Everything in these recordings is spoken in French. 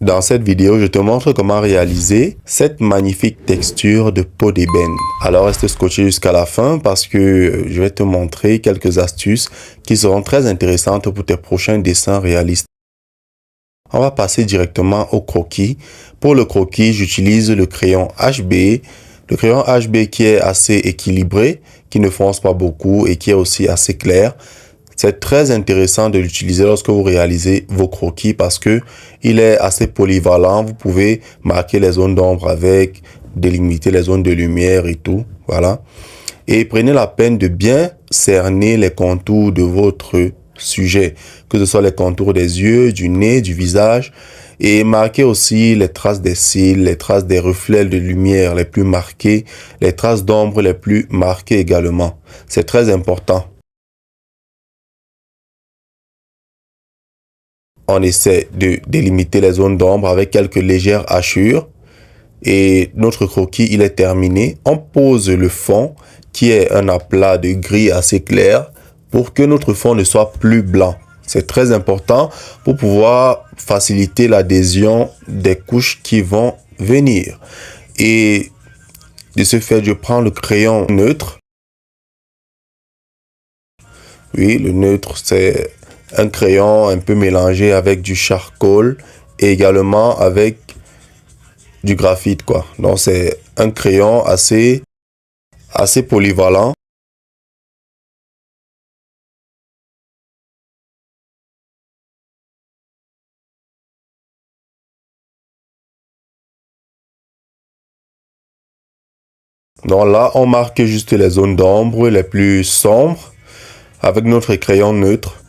Dans cette vidéo, je te montre comment réaliser cette magnifique texture de peau d'ébène. Alors reste scotché jusqu'à la fin parce que je vais te montrer quelques astuces qui seront très intéressantes pour tes prochains dessins réalistes. On va passer directement au croquis. Pour le croquis, j'utilise le crayon HB. Le crayon HB qui est assez équilibré, qui ne fronce pas beaucoup et qui est aussi assez clair. C'est très intéressant de l'utiliser lorsque vous réalisez vos croquis parce que il est assez polyvalent. Vous pouvez marquer les zones d'ombre avec, délimiter les zones de lumière et tout. Voilà. Et prenez la peine de bien cerner les contours de votre sujet, que ce soit les contours des yeux, du nez, du visage. Et marquez aussi les traces des cils, les traces des reflets de lumière les plus marqués, les traces d'ombre les plus marquées également. C'est très important. On essaie de délimiter les zones d'ombre avec quelques légères hachures. Et notre croquis, il est terminé. On pose le fond, qui est un aplat de gris assez clair, pour que notre fond ne soit plus blanc. C'est très important pour pouvoir faciliter l'adhésion des couches qui vont venir. Et de ce fait, je prends le crayon neutre. Oui, le neutre, c'est un crayon un peu mélangé avec du charcoal et également avec du graphite, quoi. Donc, c'est un crayon assez polyvalent. Donc là, on marque juste les zones d'ombre les plus sombres avec notre crayon neutre.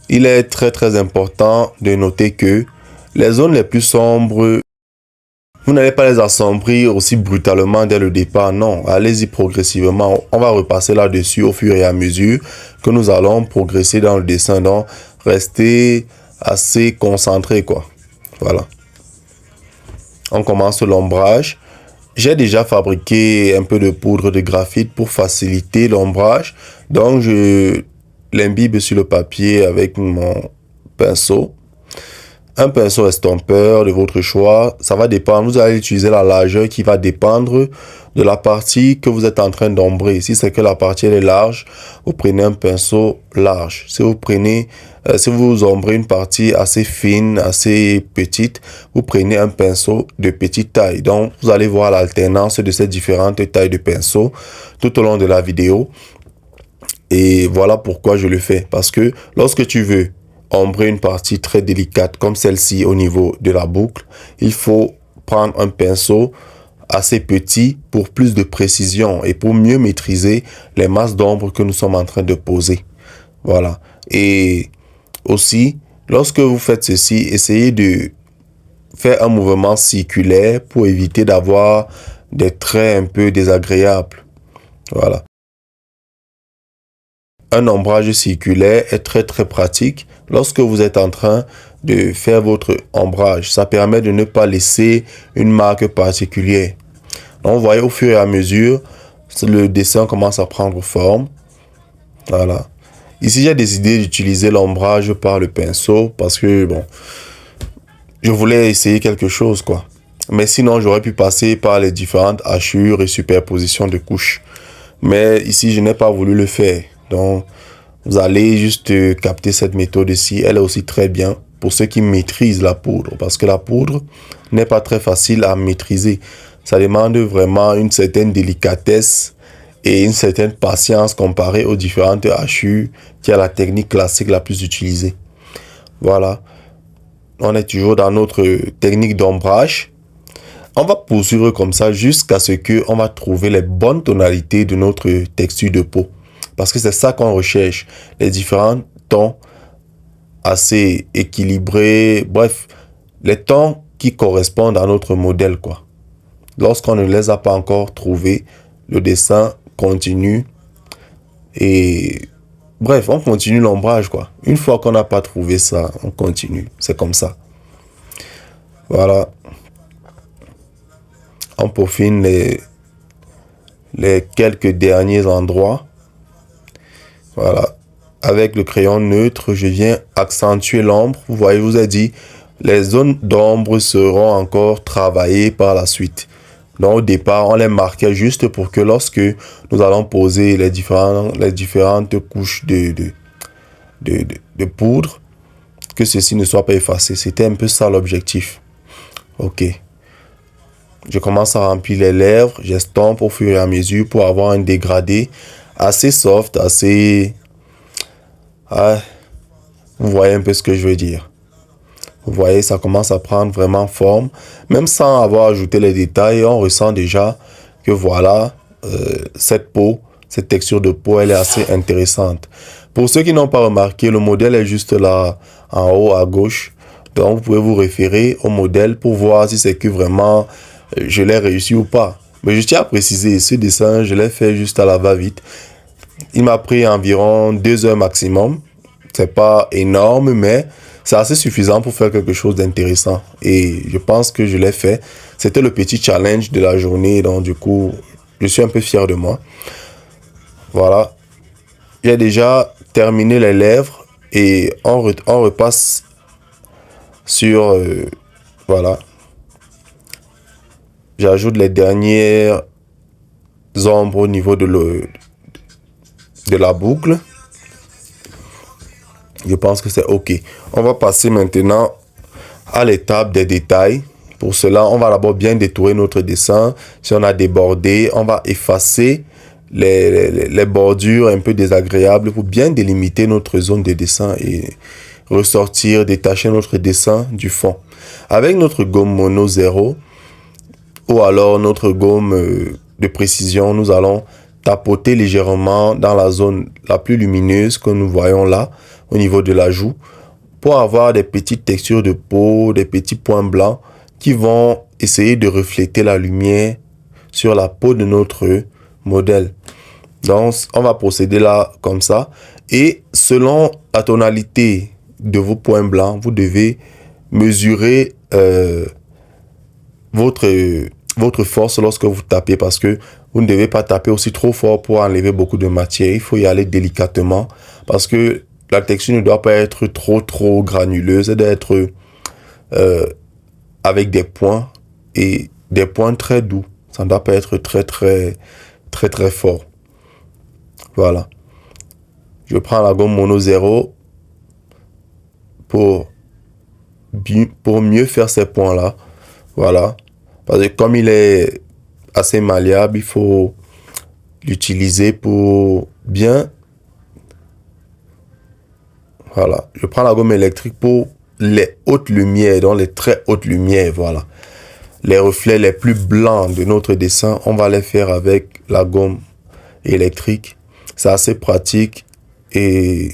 Il est très important de noter que les zones les plus sombres, vous n'allez pas les assombrir aussi brutalement dès le départ, non. Allez-y progressivement. On va repasser là-dessus au fur et à mesure que nous allons progresser dans le dessin. Donc, restez assez concentré, quoi. Voilà. On commence l'ombrage. J'ai déjà fabriqué un peu de poudre de graphite pour faciliter l'ombrage. Donc, je l'imbibe sur le papier avec mon pinceau. Un pinceau estompeur de votre choix, ça va dépendre. Vous allez utiliser la largeur qui va dépendre de la partie que vous êtes en train d'ombrer. Si c'est que la partie elle est large, vous prenez un pinceau large. Si vous ombrez une partie assez fine, assez petite, vous prenez un pinceau de petite taille. Donc, vous allez voir l'alternance de ces différentes tailles de pinceaux tout au long de la vidéo. Et voilà pourquoi je le fais. Parce que lorsque tu veux ombrer une partie très délicate comme celle-ci au niveau de la boucle, il faut prendre un pinceau assez petit pour plus de précision et pour mieux maîtriser les masses d'ombre que nous sommes en train de poser. Voilà. Et aussi, lorsque vous faites ceci, essayez de faire un mouvement circulaire pour éviter d'avoir des traits un peu désagréables. Voilà. Un ombrage circulaire est très pratique lorsque vous êtes en train de faire votre ombrage. Ça permet de ne pas laisser une marque particulière. Donc, vous voyez, au fur et à mesure, le dessin commence à prendre forme. Voilà. Ici, j'ai décidé d'utiliser l'ombrage par le pinceau parce que, bon, je voulais essayer quelque chose, quoi. Mais sinon, j'aurais pu passer par les différentes hachures et superpositions de couches. Mais ici, je n'ai pas voulu le faire. Donc, vous allez juste capter cette méthode ici. Elle est aussi très bien pour ceux qui maîtrisent la poudre. Parce que la poudre n'est pas très facile à maîtriser. Ça demande vraiment une certaine délicatesse et une certaine patience comparée aux différentes hachures qui est la technique classique la plus utilisée. Voilà. On est toujours dans notre technique d'ombrage. On va poursuivre comme ça jusqu'à ce qu'on va trouver les bonnes tonalités de notre texture de peau. Parce que c'est ça qu'on recherche. Les différents tons assez équilibrés. Bref, les tons qui correspondent à notre modèle, quoi. Lorsqu'on ne les a pas encore trouvés, le dessin continue. Et bref, on continue l'ombrage, quoi. Une fois qu'on n'a pas trouvé ça, on continue. C'est comme ça. Voilà. On peaufine les quelques derniers endroits. Voilà. Avec le crayon neutre, je viens accentuer l'ombre. Vous voyez, je vous ai dit, les zones d'ombre seront encore travaillées par la suite. Donc au départ, on les marquait juste pour que lorsque nous allons poser les différentes couches de poudre, que ceci ne soit pas effacé. C'était un peu ça l'objectif. Ok. Je commence à remplir les lèvres, j'estompe au fur et à mesure pour avoir un dégradé assez soft, assez... Ah, vous voyez un peu ce que je veux dire. Vous voyez, ça commence à prendre vraiment forme. Même sans avoir ajouté les détails, on ressent déjà que voilà, cette peau, cette texture de peau, elle est assez intéressante. Pour ceux qui n'ont pas remarqué, le modèle est juste là, en haut à gauche. Donc, vous pouvez vous référer au modèle pour voir si c'est que vraiment je l'ai réussi ou pas. Mais je tiens à préciser, ce dessin, je l'ai fait juste à la va-vite. Il m'a pris environ 2 heures maximum. C'est pas énorme, mais c'est assez suffisant pour faire quelque chose d'intéressant. Et je pense que je l'ai fait. C'était le petit challenge de la journée. Donc, du coup, je suis un peu fier de moi. Voilà. J'ai déjà terminé les lèvres et on repasse sur... voilà. J'ajoute les dernières ombres au niveau de la boucle. Je pense que c'est OK. On va passer maintenant à l'étape des détails. Pour cela, on va d'abord bien détourer notre dessin. Si on a débordé, on va effacer les bordures un peu désagréables pour bien délimiter notre zone de dessin et ressortir, détacher notre dessin du fond. Avec notre gomme mono 0 ou alors notre gomme de précision, nous allons tapoter légèrement dans la zone la plus lumineuse que nous voyons là, au niveau de la joue, pour avoir des petites textures de peau, des petits points blancs qui vont essayer de refléter la lumière sur la peau de notre modèle. Donc, on va procéder là comme ça. Et selon la tonalité de vos points blancs, vous devez mesurer votre force lorsque vous tapez, parce que vous ne devez pas taper aussi trop fort pour enlever beaucoup de matière. Il faut y aller délicatement parce que la texture ne doit pas être trop granuleuse. Elle doit être avec des points et des points très doux. Ça ne doit pas être très fort. Voilà. Je prends la gomme mono 0 pour mieux faire ces points-là. Voilà. Parce que comme il est assez malléable, il faut l'utiliser pour bien... Voilà. Je prends la gomme électrique pour les hautes lumières, donc les très hautes lumières, voilà. Les reflets les plus blancs de notre dessin, on va les faire avec la gomme électrique. C'est assez pratique et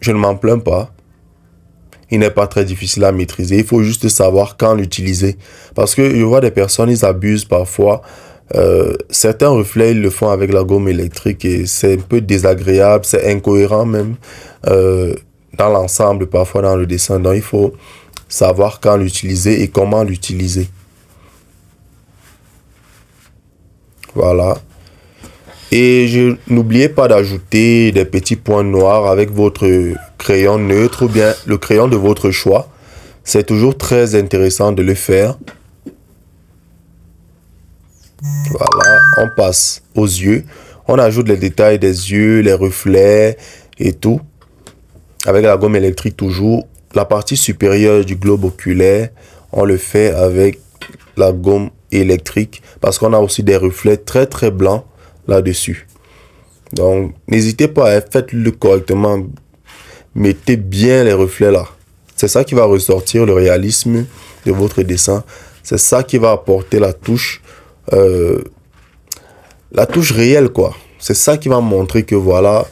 je ne m'en plains pas. Il n'est pas très difficile à maîtriser. Il faut juste savoir quand l'utiliser. Parce que je vois des personnes, ils abusent parfois. Certains reflets, ils le font avec la gomme électrique et c'est un peu désagréable, c'est incohérent même dans l'ensemble, parfois dans le dessin. Donc, il faut savoir quand l'utiliser et comment l'utiliser. Voilà. Et n'oubliez pas d'ajouter des petits points noirs avec votre crayon neutre ou bien le crayon de votre choix. C'est toujours très intéressant de le faire. Voilà, on passe aux yeux. On ajoute les détails des yeux, les reflets et tout. Avec la gomme électrique toujours. La partie supérieure du globe oculaire, on le fait avec la gomme électrique parce qu'on a aussi des reflets très blancs là-dessus. Donc, n'hésitez pas, faites-le correctement. Mettez bien les reflets là. C'est ça qui va ressortir le réalisme de votre dessin. C'est ça qui va apporter la touche réelle, quoi. C'est ça qui va montrer que voilà,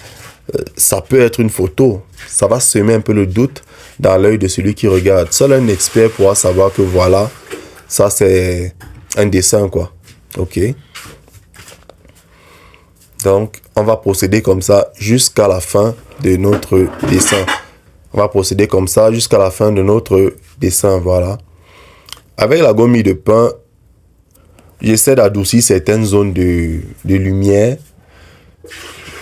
ça peut être une photo. Ça va semer un peu le doute dans l'œil de celui qui regarde. Seul un expert pourra savoir que voilà, ça c'est un dessin, quoi. Ok. Donc, on va procéder comme ça jusqu'à la fin de notre dessin. On va procéder comme ça jusqu'à la fin de notre dessin, voilà. Avec la gomme de pain, j'essaie d'adoucir certaines zones de lumière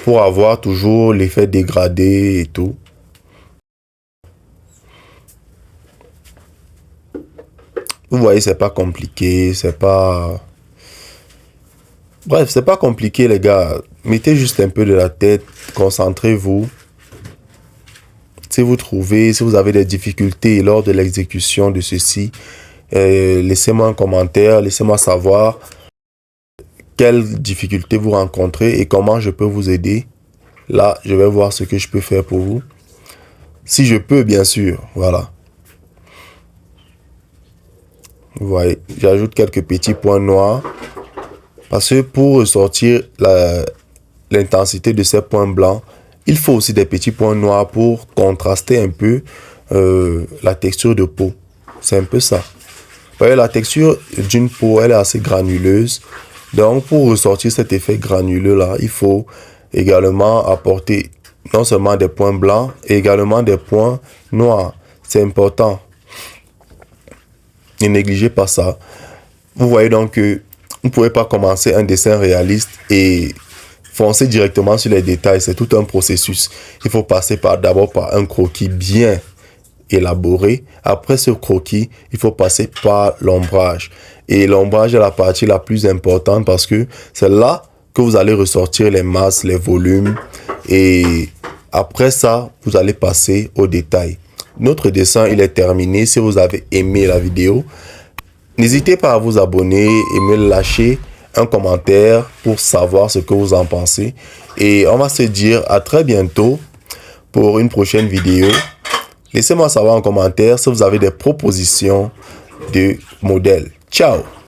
pour avoir toujours l'effet dégradé et tout. Vous voyez, c'est pas compliqué, c'est pas... Bref, c'est pas compliqué, les gars. Mettez juste un peu de la tête, concentrez-vous. Si vous trouvez, si vous avez des difficultés lors de l'exécution de ceci, laissez-moi un commentaire, laissez-moi savoir quelles difficultés vous rencontrez et comment je peux vous aider. Là, je vais voir ce que je peux faire pour vous. Si je peux, bien sûr, voilà. Vous voyez, j'ajoute quelques petits points noirs. Parce que pour ressortir l'intensité de ces points blancs, il faut aussi des petits points noirs pour contraster un peu la texture de peau. C'est un peu ça. Vous voyez, la texture d'une peau, elle est assez granuleuse. Donc, pour ressortir cet effet granuleux-là, il faut également apporter non seulement des points blancs, et également des points noirs. C'est important. Ne négligez pas ça. Vous voyez donc que vous ne pouvez pas commencer un dessin réaliste et foncer directement sur les détails. C'est tout un processus. Il faut passer d'abord par un croquis bien élaboré. Après ce croquis, il faut passer par l'ombrage. Et l'ombrage est la partie la plus importante parce que c'est là que vous allez ressortir les masses, les volumes. Et après ça, vous allez passer aux détails. Notre dessin, il est terminé. Si vous avez aimé la vidéo, n'hésitez pas à vous abonner et me lâcher un commentaire pour savoir ce que vous en pensez. Et on va se dire à très bientôt pour une prochaine vidéo. Laissez-moi savoir en commentaire si vous avez des propositions de modèles. Ciao!